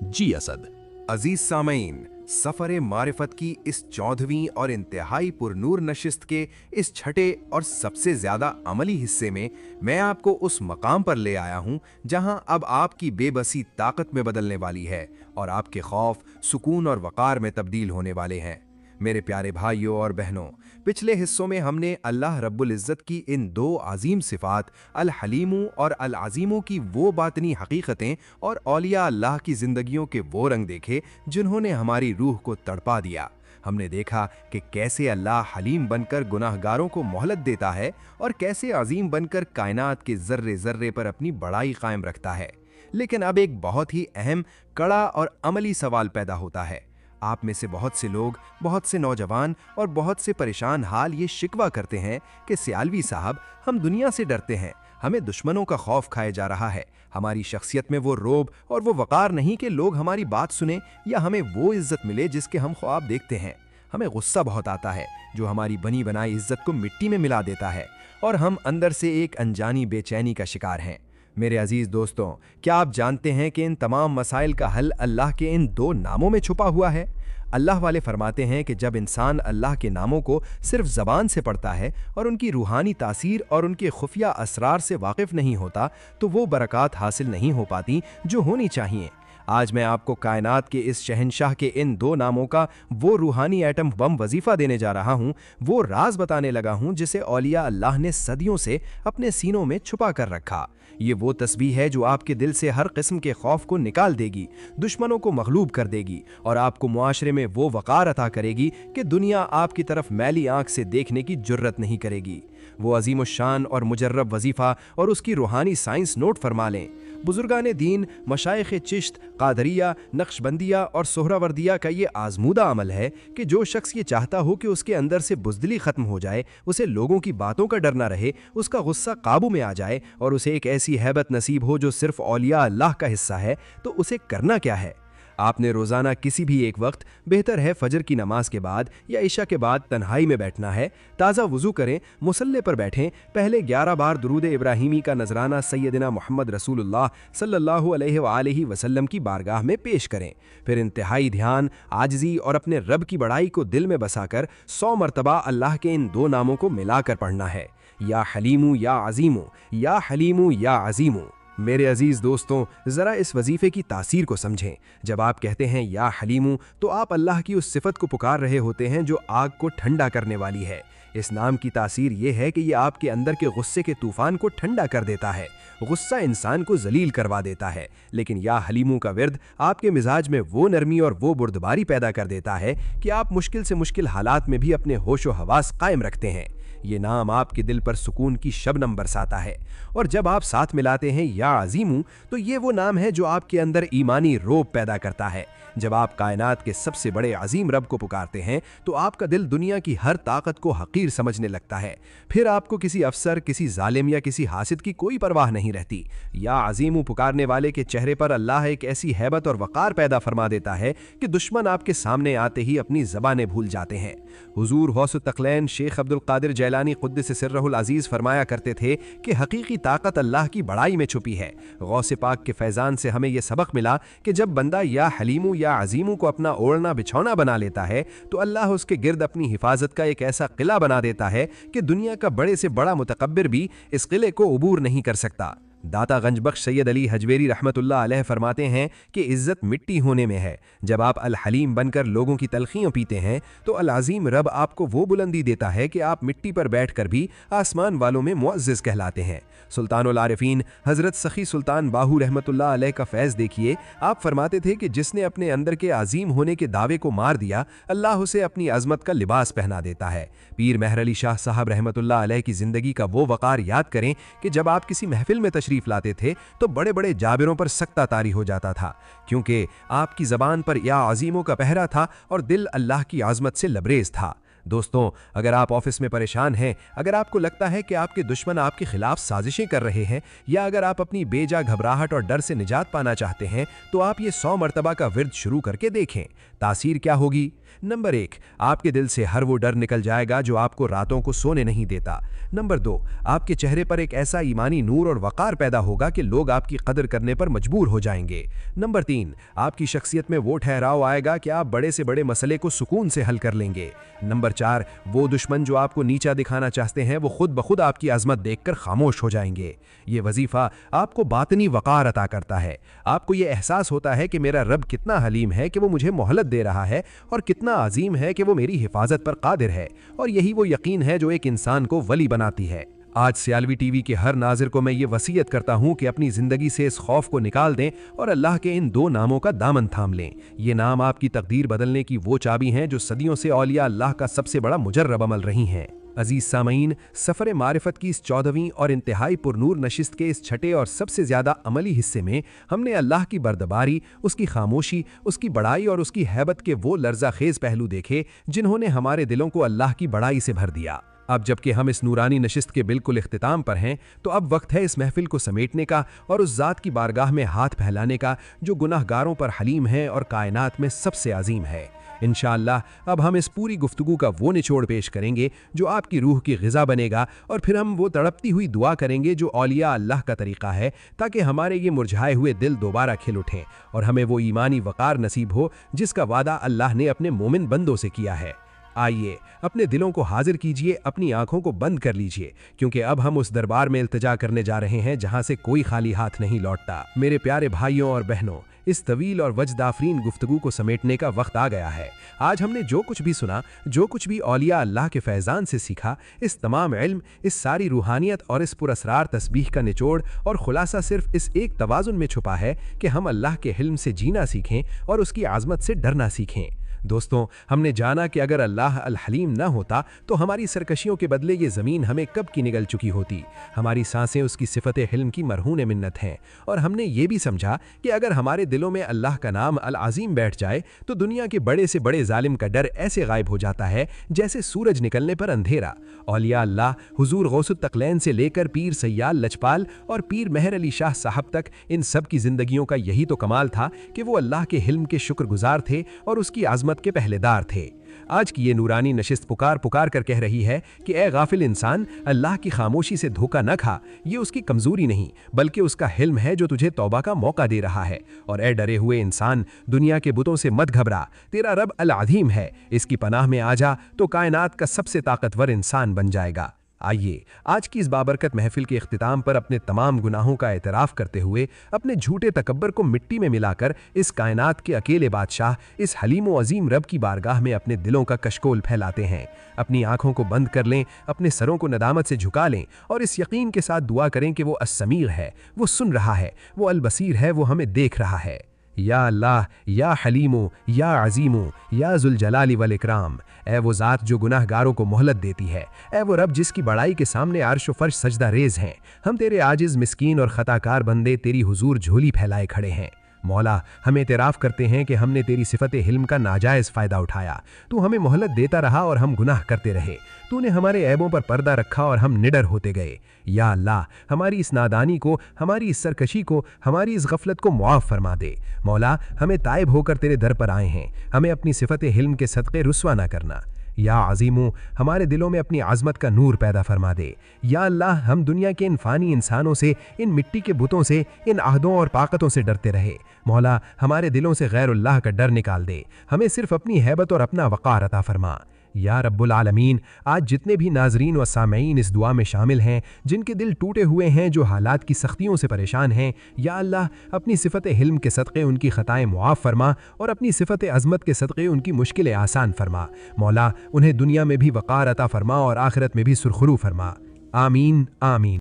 Speaker 6: जी असद।
Speaker 3: अजीज सामईन, सफर मारिफत की इस 14वीं और इंतहाई पुरनूर नशिस्त के इस छठे और सबसे ज्यादा अमली हिस्से में मैं आपको उस मकाम पर ले आया हूं जहां अब आपकी बेबसी ताकत में बदलने वाली है और आपके खौफ सुकून और वकार में तब्दील होने वाले हैं। मेरे प्यारे भाइयों और बहनों, पिछले हिस्सों में हमने अल्लाह रब्बुल इज़्ज़त की इन 2 अजीम सिफ़ात अल हलीमू और अल अज़ीमों की वो बातनी हकीकतें और औलिया अल्लाह की ज़िंदगियों के वो रंग देखे जिन्होंने हमारी रूह को तड़पा दिया। हमने देखा कि कैसे अल्लाह हलीम बनकर गुनाहगारों को मोहलत देता है और कैसे अजीम बनकर कायनात के ज़र्रे ज़र्रे पर अपनी बड़ाई कायम रखता है। लेकिन अब एक बहुत ही अहम, कड़ा और अमली सवाल पैदा होता है। आप में से बहुत से लोग, बहुत से नौजवान और बहुत से परेशान हाल ये शिकवा करते हैं कि सियालवी साहब, हम दुनिया से डरते हैं, हमें दुश्मनों का खौफ खाया जा रहा है, हमारी शख्सियत में वो रोब और वो वकार नहीं कि लोग हमारी बात सुने या हमें वो इज्जत मिले जिसके हम ख्वाब देखते हैं। हमें गुस्सा बहुत आता है जो हमारी बनी बनाई इज्जत को मिट्टी में मिला देता है और हम अंदर से एक अनजानी बेचैनी का शिकार हैं। मेरे अजीज दोस्तों, क्या आप जानते हैं कि इन तमाम मसाइल का हल अल्लाह के इन 2 नामों में छुपा हुआ है? अल्लाह वाले फरमाते हैं कि जब इंसान अल्लाह के नामों को सिर्फ ज़बान से पढ़ता है और उनकी रूहानी तासीर और उनके खुफिया असरार से वाकिफ़ नहीं होता तो वो बरक़ात हासिल नहीं हो पाती जो होनी चाहिए। आज मैं आपको कायनात के इस शहंशाह के इन 2 नामों का वो रूहानी एटम बम वजीफ़ा देने जा रहा हूँ, वो राज बताने लगा हूँ जिसे औलिया अल्लाह ने सदियों से अपने सीनों में छुपा कर रखा। ये वो तस्बीह है जो आपके दिल से हर किस्म के खौफ को निकाल देगी, दुश्मनों को मगलूब कर देगी और आपको मुआशरे में वो वक़ार अता करेगी कि दुनिया आपकी तरफ मैली आंख से देखने की जुर्रत नहीं करेगी। वो अजीम शान और मुजर्रब वजीफ़ा और उसकी रूहानी साइंस नोट फरमा लें। बुजुर्गान दीन, मशाइख चिश्त, कादरिया, नक्शबंदिया और सोहरावर्दिया का ये आजमूदा अमल है कि जो शख्स ये चाहता हो कि उसके अंदर से बुज़दिली ख़त्म हो जाए, उसे लोगों की बातों का डर ना रहे, उसका गुस्सा काबू में आ जाए और उसे एक ऐसी हैबत नसीब हो जो सिर्फ औलिया अल्लाह का हिस्सा है, तो उसे करना क्या है? आपने रोज़ाना किसी भी एक वक्त, बेहतर है फजर की नमाज के बाद या इशा के बाद तन्हाई में बैठना है। ताज़ा वज़ू करें, मुसल्ले पर बैठें, पहले 11 बार दुरूद इब्राहिमी का नजराना सैयदना मोहम्मद रसूलुल्लाह सल्लल्लाहु अलैहि वसल्लम की बारगाह में पेश करें। फिर इंतहाई ध्यान, आजिज़ी और अपने रब की बड़ाई को दिल में बसाकर 100 मरतबा अल्लाह के इन 2 नामों को मिलाकर पढ़ना है, या हलीमू या अजीमू, या हलीमू या अजीमू। मेरे अजीज़ दोस्तों, ज़रा इस वजीफ़े की तासीर को समझें। जब आप कहते हैं या हलीमू, तो आप अल्लाह की उस सिफत को पुकार रहे होते हैं जो आग को ठंडा करने वाली है। इस नाम की तासीर ये है कि ये आपके अंदर के गुस्से के तूफान को ठंडा कर देता है। गुस्सा इंसान को जलील करवा देता है, लेकिन या हलीमू का विर्द आपके मिजाज में वो नरमी और वो बुर्दबारी पैदा कर देता है कि आप मुश्किल से मुश्किल हालात में भी अपने होशो हवास कायम रखते हैं।
Speaker 7: یہ نام آپ کے دل پر سکون کی شبنم برساتا ہے، اور جب آپ ساتھ ملاتے ہیں یا عظیم تو یہ وہ نام ہے جو آپ کے اندر ایمانی روب پیدا کرتا ہے۔ جب آپ کائنات کے سب سے بڑے عظیم رب کو پکارتے ہیں تو آپ کا دل دنیا کی ہر طاقت کو حقیر سمجھنے لگتا ہے، پھر آپ کو کسی افسر، کسی ظالم یا کسی حاسد کی کوئی پرواہ نہیں رہتی۔ یا عظیم پکارنے والے کے چہرے پر اللہ ایک ایسی ہیبت اور وقار پیدا فرما دیتا ہے کہ دشمن آپ کے سامنے آتے ہی اپنی زبانیں بھول جاتے ہیں۔ حضور غوث الثقلین شیخ عبد القادر جیلانی قدس سرہ العزیز فرمایا کرتے تھے کہ حقیقی طاقت اللہ کی بڑائی میں چھپی ہے۔ غوث پاک کے فیضان سے ہمیں یہ سبق ملا کہ جب بندہ یا حلیمو یا عظیمو کو اپنا اوڑھنا بچھونا بنا لیتا ہے تو اللہ اس کے گرد اپنی حفاظت کا ایک ایسا قلعہ بنا دیتا ہے کہ دنیا کا بڑے سے بڑا متکبر بھی اس قلعے کو عبور نہیں کر سکتا۔ داتا گنج بخش سید علی حجویری رحمت اللہ علیہ فرماتے ہیں کہ عزت مٹی ہونے میں ہے۔ جب آپ الحلیم بن کر لوگوں کی تلخیوں پیتے ہیں تو العظیم رب آپ کو وہ بلندی دیتا ہے کہ آپ مٹی پر بیٹھ کر بھی آسمان والوں میں معزز کہلاتے ہیں۔ سلطان العارفین حضرت سخی سلطان باہو رحمت اللہ علیہ کا فیض دیکھیے، آپ فرماتے تھے کہ جس نے اپنے اندر کے عظیم ہونے کے دعوے کو مار دیا، اللہ اسے اپنی عظمت کا لباس پہنا دیتا ہے۔ پیر مہر علی شاہ صاحب رحمت اللہ علیہ کی زندگی کا وہ وقار یاد کریں کہ جب آپ کسی محفل میں تشریف لاتے تھے تو بڑے بڑے جابروں پر سکتہ طاری ہو جاتا تھا، کیونکہ آپ کی زبان پر یا عظیموں کا پہرا تھا اور دل اللہ کی عظمت سے لبریز تھا۔ دوستوں، اگر آپ آفس میں پریشان ہیں، اگر آپ کو لگتا ہے کہ آپ کے دشمن آپ کے خلاف سازشیں کر رہے ہیں، یا اگر آپ اپنی بے جا گھبراہٹ اور ڈر سے نجات پانا چاہتے ہیں تو آپ یہ 100 مرتبہ کا ورد شروع کر کے دیکھیں۔ تاثیر کیا ہوگی؟ نمبر 1، آپ کے دل سے ہر وہ ڈر نکل جائے گا جو آپ کو راتوں کو سونے نہیں دیتا۔ نمبر 2، آپ کے چہرے پر ایک ایسا ایمانی نور اور وقار پیدا ہوگا کہ لوگ آپ کی قدر کرنے پر مجبور ہو جائیں گے۔ نمبر 3، آپ کی شخصیت میں وہ ٹھہراؤ آئے گا کہ آپ بڑے سے بڑے مسئلے کو سکون سے حل کر لیں گے۔ نمبر 4، وہ دشمن جو آپ کو نیچا دکھانا چاہتے ہیں وہ خود بخود آپ کی عظمت دیکھ کر خاموش ہو جائیں گے۔ یہ وظیفہ آپ کو باطنی وقار عطا کرتا ہے۔ آپ کو یہ احساس ہوتا ہے کہ میرا رب کتنا حلیم ہے کہ وہ مجھے مہلت دے رہا ہے، اور کتنا عظیم ہے کہ وہ میری حفاظت پر قادر ہے، اور یہی وہ یقین ہے جو ایک انسان کو ولی بناتی ہے۔ آج سیالوی ٹی وی کے ہر ناظر کو میں یہ وصیت کرتا ہوں کہ اپنی زندگی سے اس خوف کو نکال دیں اور اللہ کے ان 2 ناموں کا دامن تھام لیں۔ یہ نام آپ کی تقدیر بدلنے کی وہ چابی ہیں جو صدیوں سے اولیاء اللہ کا سب سے بڑا مجرب عمل رہی ہیں۔ عزیز سامعین، سفر معرفت کی اس 14ویں اور انتہائی پرنور نشست کے اس چھٹے اور سب سے زیادہ عملی حصے میں ہم نے اللہ کی بردباری، اس کی خاموشی، اس کی بڑائی اور اس کی ہیبت کے وہ لرزہ خیز پہلو دیکھے جنہوں نے ہمارے دلوں کو اللہ کی بڑائی سے بھر دیا۔ اب جبکہ ہم اس نورانی نشست کے بالکل اختتام پر ہیں تو اب وقت ہے اس محفل کو سمیٹنے کا اور اس ذات کی بارگاہ میں ہاتھ پھیلانے کا جو گناہ گاروں پر حلیم ہے اور کائنات میں سب سے عظیم ہے۔ انشاءاللہ اب ہم اس پوری گفتگو کا وہ نچوڑ پیش کریں گے جو آپ کی روح کی غذا بنے گا، اور پھر ہم وہ تڑپتی ہوئی دعا کریں گے جو اولیاء اللہ کا طریقہ ہے، تاکہ ہمارے یہ مرجھائے ہوئے دل دوبارہ کھل اٹھیں اور ہمیں وہ ایمانی وقار نصیب ہو جس کا وعدہ اللہ نے اپنے مومن بندوں سے کیا ہے۔ آئیے اپنے دلوں کو حاضر کیجئے، اپنی آنکھوں کو بند کر لیجئے، کیونکہ اب ہم اس دربار میں التجا کرنے جا رہے ہیں جہاں سے کوئی خالی ہاتھ نہیں لوٹتا۔ میرے پیارے بھائیوں اور بہنوں، اس طویل اور وجد آفرین گفتگو کو سمیٹنے کا وقت آ گیا ہے۔ آج ہم نے جو کچھ بھی سنا، جو کچھ بھی اولیاء اللہ کے فیضان سے سیکھا، اس تمام علم، اس ساری روحانیت اور اس پراسرار تسبیح کا نچوڑ اور خلاصہ صرف اس ایک توازن میں چھپا ہے کہ ہم اللہ کے حلم سے جینا سیکھیں اور اس کی عظمت سے ڈرنا سیکھیں۔ دوستوں، ہم نے جانا کہ اگر اللہ الحلیم نہ ہوتا تو ہماری سرکشیوں کے بدلے یہ زمین ہمیں کب کی نگل چکی ہوتی۔ ہماری سانسیں اس کی صفت حلم کی مرہون منت ہیں، اور ہم نے یہ بھی سمجھا کہ اگر ہمارے دلوں میں اللہ کا نام العظیم بیٹھ جائے تو دنیا کے بڑے سے بڑے ظالم کا ڈر ایسے غائب ہو جاتا ہے جیسے سورج نکلنے پر اندھیرا۔ اولیاء اللہ حضور غوث الثقلین سے لے کر پیر سیال لجپال اور پیر مہر علی شاہ صاحب تک، ان سب کی زندگیوں کا یہی تو کمال تھا کہ وہ اللہ کے حلم کے شکر گزار تھے اور اس کی عظمت کے پہلے دار تھے۔ آج کی یہ نورانی نشست پکار پکار کر کہہ رہی ہے کہ اے غافل انسان، اللہ کی خاموشی سے دھوکہ نہ کھا، یہ اس کی کمزوری نہیں بلکہ اس کا حلم ہے جو تجھے توبہ کا موقع دے رہا ہے۔ اور اے ڈرے ہوئے انسان، دنیا کے بتوں سے مت گھبرا، تیرا رب العظیم ہے، اس کی پناہ میں آ جا تو کائنات کا سب سے طاقتور انسان بن جائے گا۔ آئیے آج کی اس بابرکت محفل کے اختتام پر اپنے تمام گناہوں کا اعتراف کرتے ہوئے اپنے جھوٹے تکبر کو مٹی میں ملا کر اس کائنات کے اکیلے بادشاہ، اس حلیم و عظیم رب کی بارگاہ میں اپنے دلوں کا کشکول پھیلاتے ہیں۔ اپنی آنکھوں کو بند کر لیں، اپنے سروں کو ندامت سے جھکا لیں اور اس یقین کے ساتھ دعا کریں کہ وہ السمیع ہے، وہ سن رہا ہے، وہ البصیر ہے، وہ ہمیں دیکھ رہا ہے۔ یا اللہ، یا حلیمو، یا عظیمو، یا ذوالجلال والاکرام، اے وہ ذات جو گناہ گاروں کو مہلت دیتی ہے، اے وہ رب جس کی بڑائی کے سامنے عرش و فرش سجدہ ریز ہیں، ہم تیرے عاجز مسکین اور خطا کار بندے تیری حضور جھولی پھیلائے کھڑے ہیں۔ مولا، ہم اعتراف کرتے ہیں کہ ہم نے تیری صفت حلم کا ناجائز فائدہ اٹھایا، تو ہمیں مہلت دیتا رہا اور ہم گناہ کرتے رہے، تو نے ہمارے عیبوں پر پردہ رکھا اور ہم نڈر ہوتے گئے۔ یا اللہ، ہماری اس نادانی کو، ہماری اس سرکشی کو، ہماری اس غفلت کو معاف فرما دے۔ مولا، ہمیں تائب ہو کر تیرے در پر آئے ہیں، ہمیں اپنی صفت حلم کے صدقے رسوا نہ کرنا۔ یا عظیمو، ہمارے دلوں میں اپنی عظمت کا نور پیدا فرما دے۔ یا اللہ، ہم دنیا کے ان فانی انسانوں سے، ان مٹی کے بتوں سے، ان عہدوں اور طاقتوں سے ڈرتے رہے۔ مولا، ہمارے دلوں سے غیر اللہ کا ڈر نکال دے، ہمیں صرف اپنی ہیبت اور اپنا وقار عطا فرما۔ یا رب العالمین، آج جتنے بھی ناظرین و سامعین اس دعا میں شامل ہیں، جن کے دل ٹوٹے ہوئے ہیں، جو حالات کی سختیوں سے پریشان ہیں، یا اللہ، اپنی صفت حلم کے صدقے ان کی خطائیں معاف فرما اور اپنی صفت عظمت کے صدقے ان کی مشکلیں آسان فرما۔ مولا، انہیں دنیا میں بھی وقار عطا فرما اور آخرت میں بھی سرخرو فرما۔ آمین آمین۔